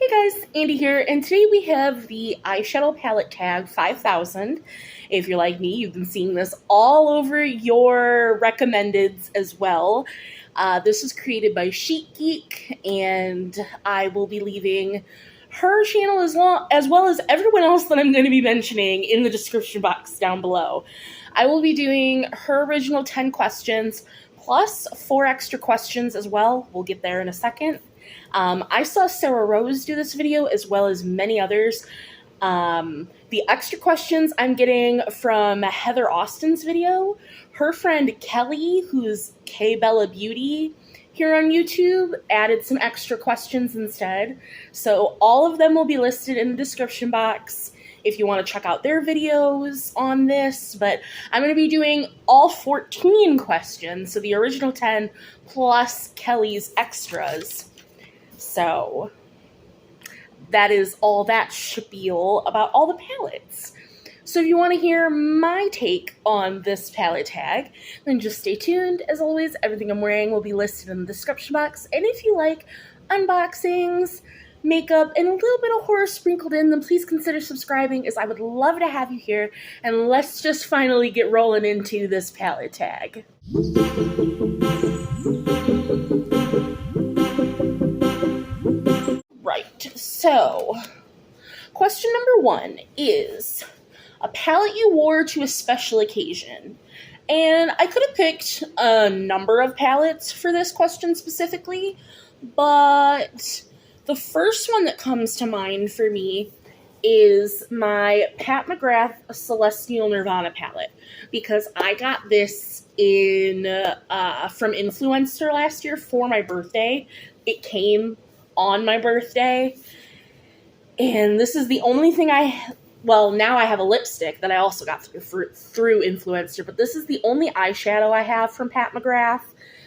Hey guys, Andy here, and today we have the Eyeshadow Palette Tag 5000. If you're like me, you've been seeing this all over your recommendeds as well. This was created by Chic Geek, and I will be leaving her channel as well as everyone else that I'm going to be mentioning in the description box down below. I will be doing her original 10 questions, plus 4 extra questions as well. We'll get there in a second. I saw Sarah Rose do this video as well as many others. The extra questions I'm getting from Heather Austin's video. Her friend Kelly, who's K Bella Beauty here on YouTube, added some extra questions instead. So all of them will be listed in the description box if you want to check out their videos on this. But I'm going to be doing all 14 questions, so the original 10 plus Kelly's extras. So that is all that spiel about all the palettes. So if you want to hear my take on this palette tag, then just stay tuned. As always, everything I'm wearing will be listed in the description box. And if you like unboxings, makeup, and a little bit of horror sprinkled in, then please consider subscribing, as I would love to have you here. And let's just finally get rolling into this palette tag. Right, so question number 1 is a palette you wore to a special occasion. And I could have picked a number of palettes for this question specifically, but the first one that comes to mind for me is my Pat McGrath Celestial Nirvana palette, because I got this in from Influencer last year for my birthday. It came on my birthday, and this is the only thing well, now I have a lipstick that I also got through Influencer, but this is the only eyeshadow I have from Pat McGrath.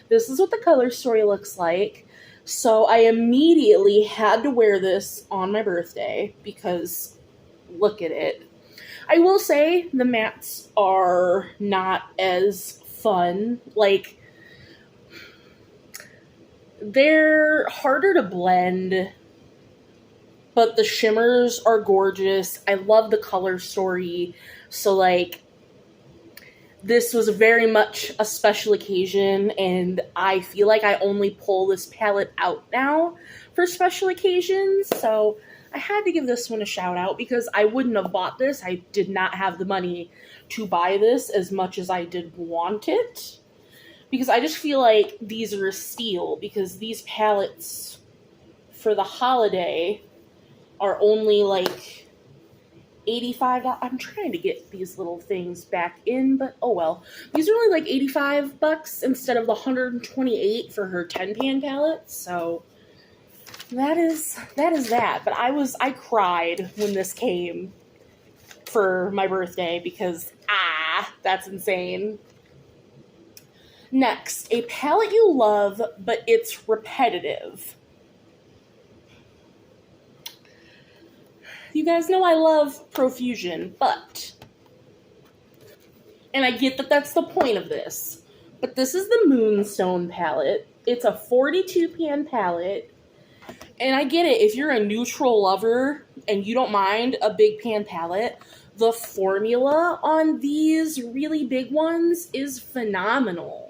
This is what the color story looks like. So I immediately had to wear this on my birthday because look at it. I will say the mattes are not as fun. Like, they're harder to blend, but the shimmers are gorgeous. I love the color story. So, like, this was very much a special occasion, and I feel like I only pull this palette out now for special occasions. So I had to give this one a shout out because I wouldn't have bought this. I did not have the money to buy this as much as I did want it, because I just feel like these are a steal, because these palettes for the holiday are only like $85. I'm trying to get these little things back in, but oh well. These are only like $85 instead of the $128 for her 10-pan palette. So that is that. But I cried when this came for my birthday because that's insane. Next, a palette you love, but it's repetitive. You guys know I love profusion, and I get that that's the point of this, but this is the Moonstone palette. It's a 42-pan palette, and I get it. If you're a neutral lover and you don't mind a big pan palette, the formula on these really big ones is phenomenal.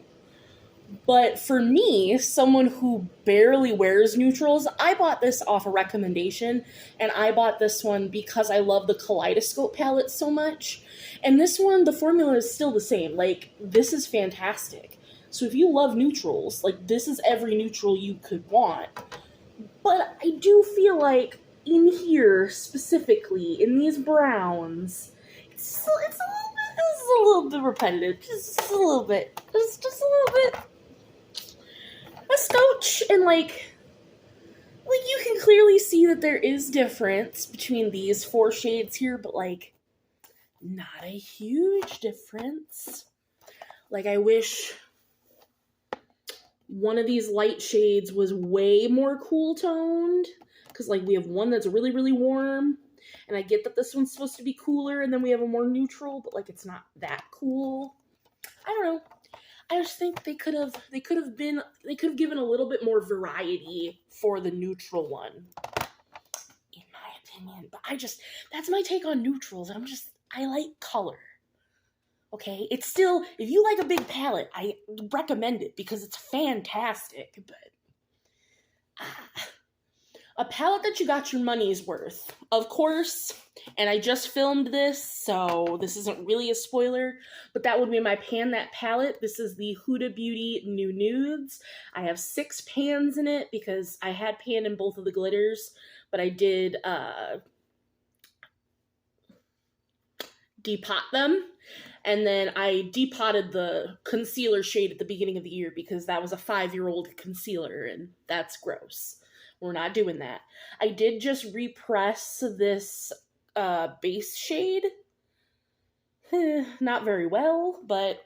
But for me, someone who barely wears neutrals, I bought this off a recommendation, and I bought this one because I love the Kaleidoscope palette so much. And this one, the formula is still the same. Like, this is fantastic. So if you love neutrals, like, this is every neutral you could want. But I do feel like in here, specifically, in these browns, it's a little bit repetitive. Just a little bit. Just a little bit. A scotch, and like you can clearly see that there is difference between these 4 shades here, but like not a huge difference. Like, I wish one of these light shades was way more cool toned, because like we have one that's really, really warm, and I get that this one's supposed to be cooler, and then we have a more neutral, but like it's not that cool. I don't know. I just think they could have given a little bit more variety for the neutral one. opinion, but that's my take on neutrals. I like color. Okay, it's still, if you like a big palette, I recommend it because it's fantastic, but a palette that you got your money's worth. Of course, and I just filmed this, so this isn't really a spoiler, but that would be my Pan That palette. This is the Huda Beauty New Nudes. I have 6 pans in it because I had pan in both of the glitters, but I did depot them. And then I depotted the concealer shade at the beginning of the year because that was a 5-year-old concealer, and that's gross. We're not doing that. I did just repress this base shade. Not very well, but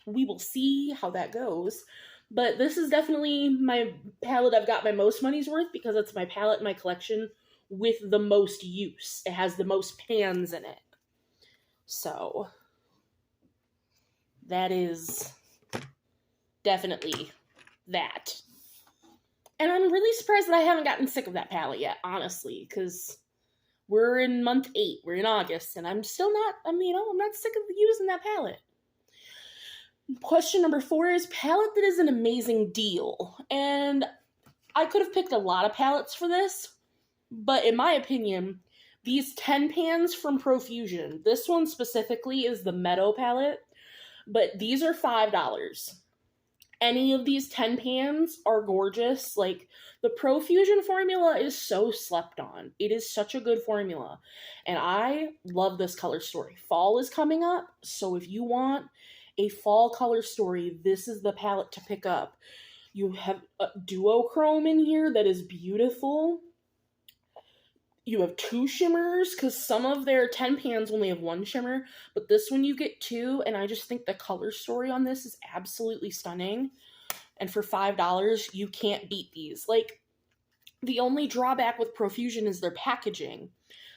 we will see how that goes. But this is definitely my palette I've got my most money's worth because it's my palette in my collection with the most use. It has the most pans in it. So that is definitely that. And I'm really surprised that I haven't gotten sick of that palette yet, honestly, because we're in month 8, we're in August, and I'm still not, I'm not sick of using that palette. Question number 4 is palette that is an amazing deal. And I could have picked a lot of palettes for this, but in my opinion, these 10 pans from Profusion, this one specifically is the Meadow palette, but these are $5. Any of these 10 pans are gorgeous. Like, the Profusion formula is so slept on. It is such a good formula. And I love this color story. Fall is coming up, so if you want a fall color story, this is the palette to pick up. You have a duochrome in here that is beautiful. You have 2 shimmers, because some of their 10 pans only have 1 shimmer, but this one you get 2, and I just think the color story on this is absolutely stunning. And for $5, you can't beat these. Like, the only drawback with Profusion is their packaging,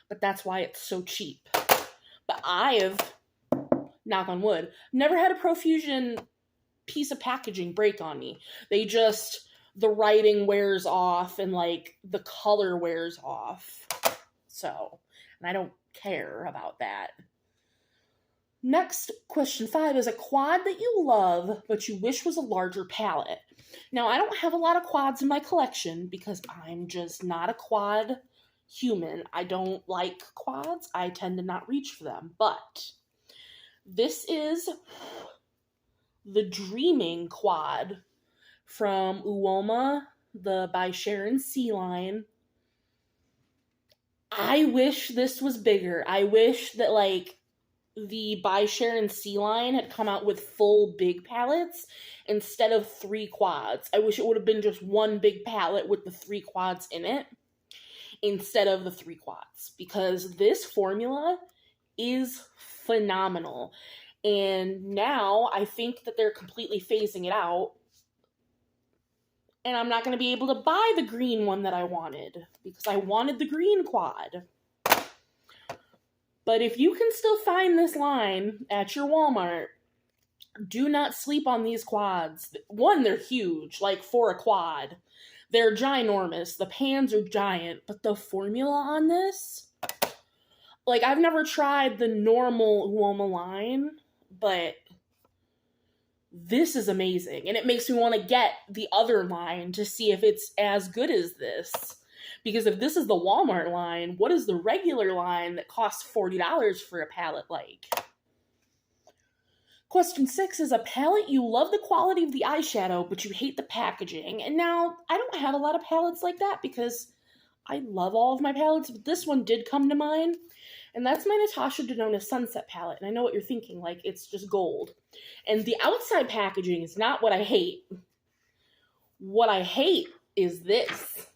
but that's why it's so cheap. But I have, knock on wood, never had a Profusion piece of packaging break on me. They just, the writing wears off and, like, the color wears off. So, and I don't care about that. Next, question 5 is a quad that you love, but you wish was a larger palette. Now, I don't have a lot of quads in my collection because I'm just not a quad human. I don't like quads. I tend to not reach for them. But this is the Dreaming quad from Uoma, the by Sharon C line. I wish this was bigger. I wish that, like, the by Sharon C line had come out with full big palettes instead of 3 quads. I wish it would have been just 1 big palette with the 3 quads in it instead of the 3 quads, because this formula is phenomenal. And now I think that they're completely phasing it out, and I'm not going to be able to buy the green one that I wanted because I wanted the green quad. But if you can still find this line at your Walmart, do not sleep on these quads. 1, they're huge, like for a quad. They're ginormous. The pans are giant, but the formula on this, like, I've never tried the normal Uoma line, but this is amazing. And it makes me want to get the other line to see if it's as good as this. Because if this is the Walmart line, what is the regular line that costs $40 for a palette like? Question 6 is a palette you love the quality of the eyeshadow, but you hate the packaging. And now, I don't have a lot of palettes like that because I love all of my palettes, but this one did come to mind. And that's my Natasha Denona Sunset palette. And I know what you're thinking, like, it's just gold. And the outside packaging is not what I hate. What I hate is this.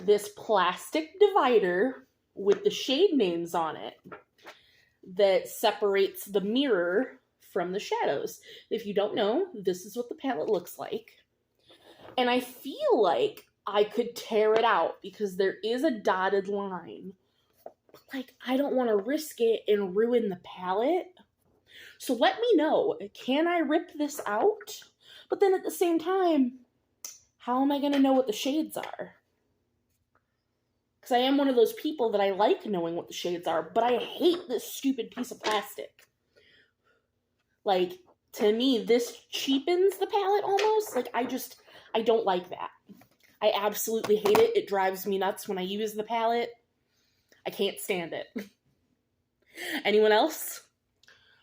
This plastic divider with the shade names on it that separates the mirror from the shadows. If you don't know, this is what the palette looks like. And I feel like I could tear it out because there is a dotted line. Like, I don't want to risk it and ruin the palette. So let me know, can I rip this out? But then at the same time, how am I going to know what the shades are? Because I am one of those people that I like knowing what the shades are, but I hate this stupid piece of plastic. Like, to me, this cheapens the palette almost. Like, I don't like that. I absolutely hate it. It drives me nuts when I use the palette. I can't stand it. Anyone else?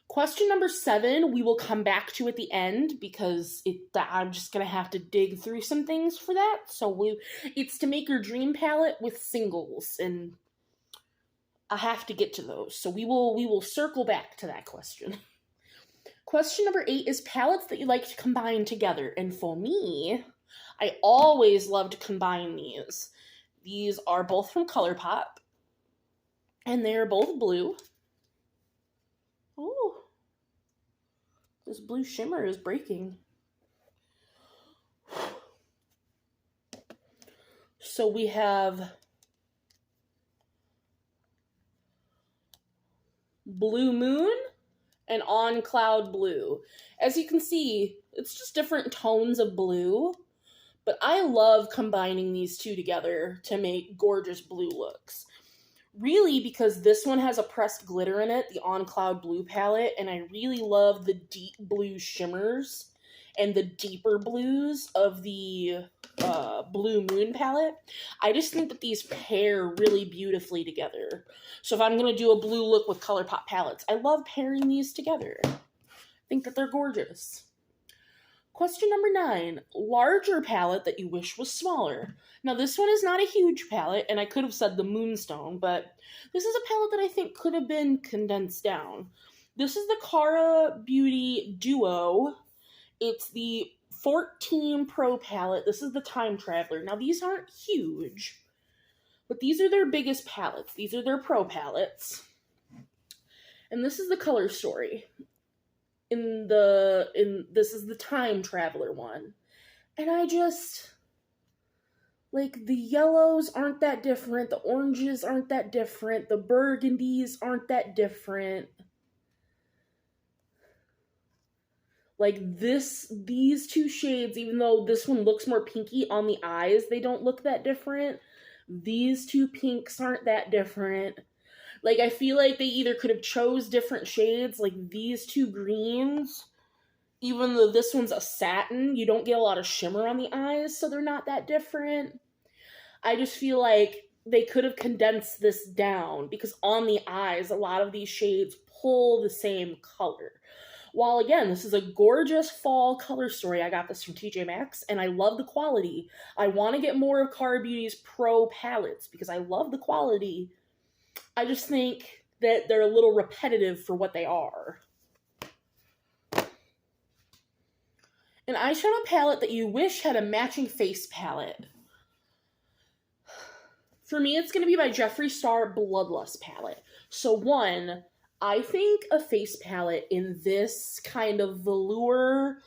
Question number 7, we will come back to at the end because I'm just going to have to dig through some things for that. So it's to make your dream palette with singles, and I have to get to those. So we will circle back to that question. Question number 8 is palettes that you like to combine together. And for me, I always love to combine these. These are both from ColourPop, and they are both blue. Oh, this blue shimmer is breaking. So we have Blue Moon and On Cloud Blue. As you can see, it's just different tones of blue, but I love combining these two together to make gorgeous blue looks. Really, because this one has a pressed glitter in it, the On Cloud Blue palette, and I really love the deep blue shimmers and the deeper blues of the Blue Moon palette. I just think that these pair really beautifully together. So if I'm going to do a blue look with ColourPop palettes, I love pairing these together. I think that they're gorgeous. Question number 9, larger palette that you wish was smaller. Now this one is not a huge palette, and I could have said the Moonstone, but this is a palette that I think could have been condensed down. This is the Cara Beauty Duo. It's the 14 Pro palette. This is the Time Traveler. Now these aren't huge, but these are their biggest palettes. These are their Pro palettes. And this is the Color Story. This is the Time Traveler one. And I just, like, the yellows aren't that different, the oranges aren't that different, the burgundies aren't that different. Like, these two shades, even though this one looks more pinky on the eyes, they don't look that different. These two pinks aren't that different. Like, I feel like they either could have chose different shades, like these two greens, even though this one's a satin, you don't get a lot of shimmer on the eyes, so they're not that different. I just feel like they could have condensed this down, because on the eyes, a lot of these shades pull the same color. While, again, this is a gorgeous fall color story. I got this from TJ Maxx, and I love the quality. I want to get more of Cara Beauty's Pro palettes, because I love the quality. I just think that they're a little repetitive for what they are. An eyeshadow palette that you wish had a matching face palette. For me, it's going to be my Jeffree Star Bloodlust palette. So one, I think a face palette in this kind of velour,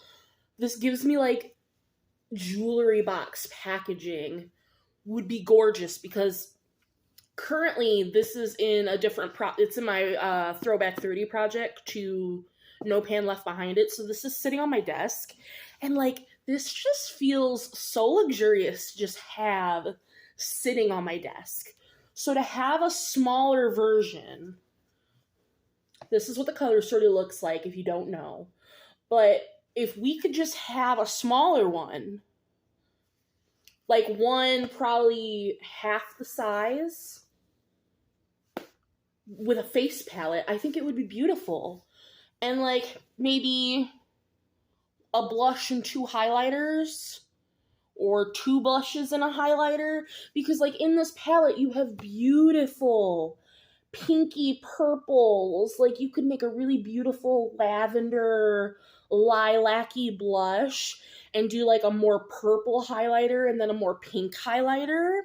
this gives me like jewelry box packaging, would be gorgeous, because currently this is in a different it's in my Throwback 30 project to No Pan Left Behind It. So this is sitting on my desk, and like this just feels so luxurious to just have sitting on my desk. So to have a smaller version, this is what the color sort of looks like if you don't know. But if we could just have a smaller one, like one probably half the size with a face palette, I think it would be beautiful. And like maybe a blush and 2 highlighters, or 2 blushes and a highlighter, because like in this palette you have beautiful pinky purples. Like you could make a really beautiful lavender lilac-y blush and do like a more purple highlighter and then a more pink highlighter,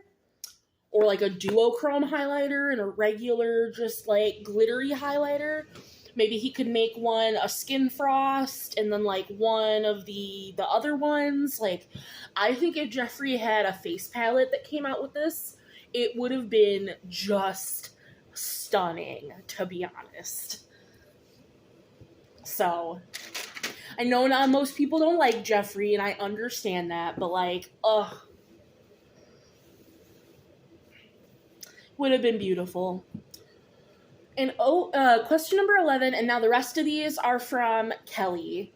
or like a duochrome highlighter and a regular just like glittery highlighter. Maybe he could make one a Skin Frost and then like one of the other ones. Like, I think if Jeffree had a face palette that came out with this, it would have been just stunning, to be honest. So, I know not most people don't like Jeffree, and I understand that, but like, ugh. would have been beautiful. And question number 11, and now the rest of these are from Kelly.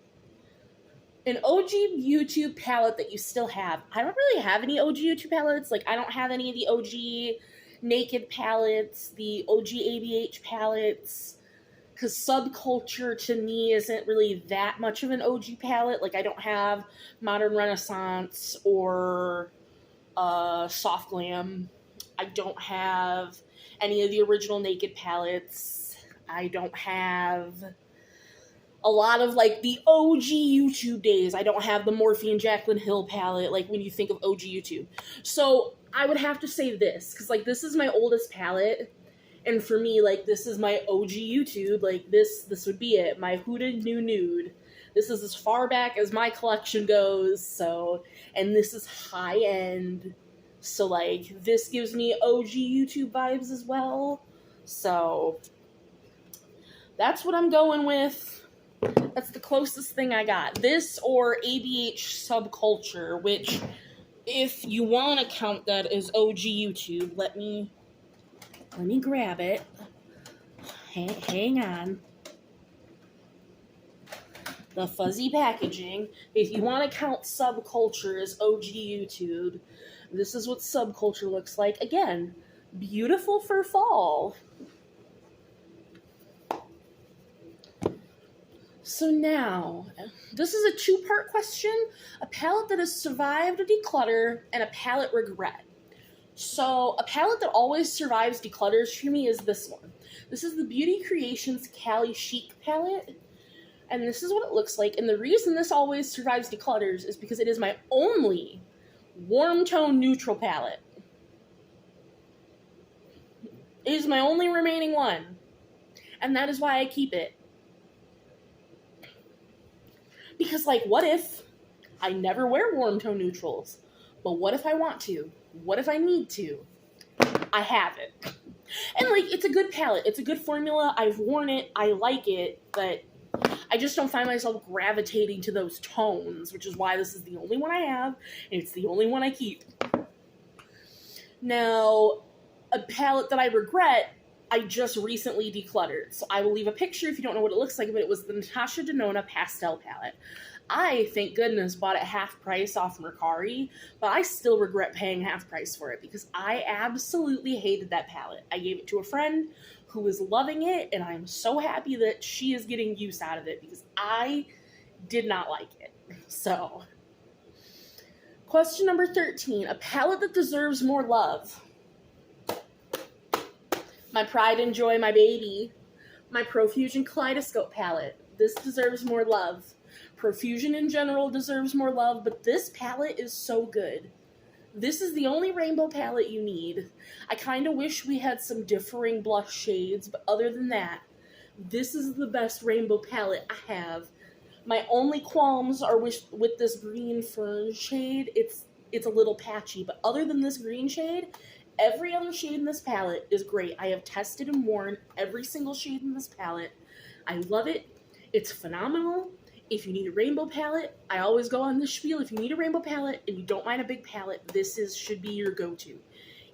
An OG YouTube palette that you still have. I don't really have any OG YouTube palettes. Like, I don't have any of the OG Naked palettes, the OG ABH palettes, because Subculture to me isn't really that much of an OG palette. Like, I don't have Modern Renaissance or Soft Glam. I don't have any of the original Naked palettes. I don't have a lot of, like, the OG YouTube days. I don't have the Morphe and Jaclyn Hill palette, like, when you think of OG YouTube. So, I would have to say this, because, like, this is my oldest palette, and for me, like, this is my OG YouTube. Like, this would be it. My Hooded New Nude. This is as far back as my collection goes, so, and this is high-end. So, like, this gives me OG YouTube vibes as well. So, that's what I'm going with. That's the closest thing I got. This or ABH Subculture, which, if you want to count that as OG YouTube, let me grab it. Hang on. The fuzzy packaging. If you want to count Subculture as OG YouTube, this is what Subculture looks like. Again, beautiful for fall. So now, this is a two-part question, a palette that has survived a declutter, and a palette regret. So, a palette that always survives declutters for me is this one. This is the Beauty Creations Cali Chic palette, and this is what it looks like. And the reason this always survives declutters is because it is my only warm tone neutral palette. It is my only remaining one, and that is why I keep it. Because, like, what if I never wear warm tone neutrals? But what if I want to? What if I need to? I have it. And, like, it's a good palette. It's a good formula. I've worn it. I like it. But I just don't find myself gravitating to those tones, which is why this is the only one I have. And it's the only one I keep. Now, a palette that I regret, I just recently decluttered. So I will leave a picture if you don't know what it looks like, but it was the Natasha Denona Pastel palette. I, thank goodness, bought it half price off Mercari, but I still regret paying half price for it because I absolutely hated that palette. I gave it to a friend who was loving it, and I'm so happy that she is getting use out of it because I did not like it. So, question number 13, a palette that deserves more love. My pride and joy, my baby. My Profusion Kaleidoscope palette. This deserves more love. Profusion in general deserves more love, but this palette is so good. This is the only rainbow palette you need. I kind of wish we had some differing blush shades, but other than that, this is the best rainbow palette I have. My only qualms are with this green fern shade. It's a little patchy, but other than this green shade, every other shade in this palette is great. I have tested and worn every single shade in this palette. I love it. It's phenomenal. If you need a rainbow palette, I always go on this spiel. If you need a rainbow palette and you don't mind a big palette, this should be your go-to.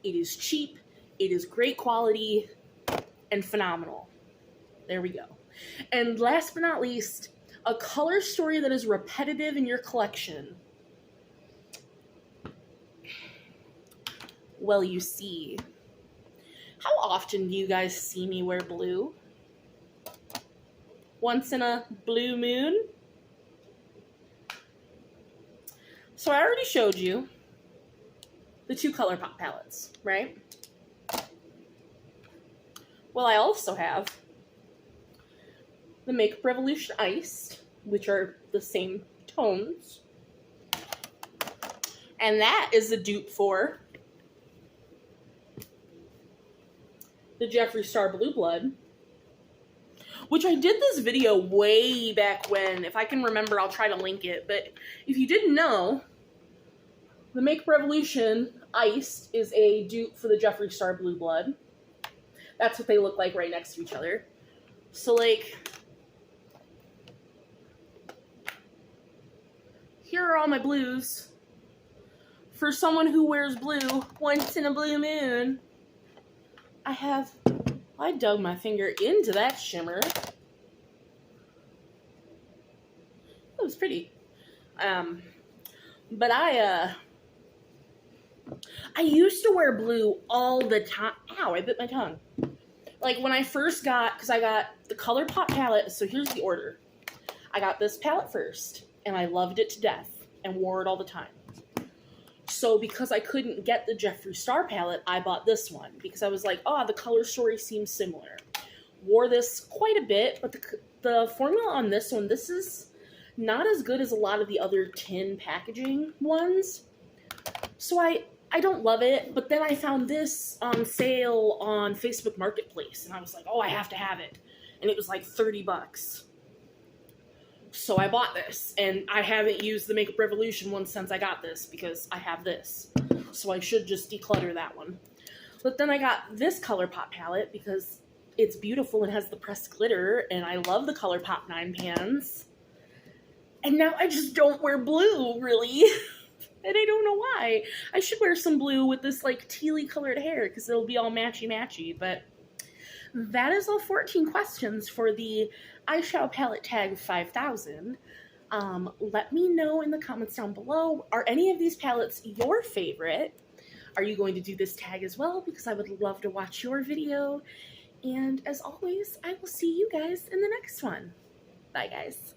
It is cheap, it is great quality, and phenomenal. There we go. And last but not least, a color story that is repetitive in your collection. Well, you see, how often do you guys see me wear blue? Once in a blue moon? So I already showed you the two ColourPop palettes, right? Well, I also have the Makeup Revolution Iced, which are the same tones. And that is the dupe for the Jeffree Star Blue Blood, which I did this video way back when. If I can remember, I'll try to link it. But if you didn't know, the Makeup Revolution Iced is a dupe for the Jeffree Star Blue Blood. That's what they look like right next to each other. So, like, here are all my blues. For someone who wears blue once in a blue moon. I dug my finger into that shimmer. It was pretty. But I used to wear blue all the time. Ow, I bit my tongue. Like when I first because I got the ColourPop palette, so here's the order. I got this palette first, and I loved it to death, and wore it all the time. So because I couldn't get the Jeffree Star palette, I bought this one, because I was like, oh, the color story seems similar. Wore this quite a bit, but the formula on this one, this is not as good as a lot of the other tin packaging ones. So I don't love it, but then I found this on sale on Facebook Marketplace, and I was like, oh, I have to have it. And it was like $30. So I bought this, and I haven't used the Makeup Revolution one since I got this, because I have this. So I should just declutter that one. But then I got this ColourPop palette, because it's beautiful and has the pressed glitter, and I love the ColourPop 9 pans. And now I just don't wear blue, really. And I don't know why. I should wear some blue with this, like, tealy colored hair, because it'll be all matchy-matchy. But that is all 14 questions for the Eyeshadow Palette Tag 5000. Let me know in the comments down below, are any of these palettes your favorite? Are you going to do this tag as well? Because I would love to watch your video. And as always, I will see you guys in the next one. Bye, guys.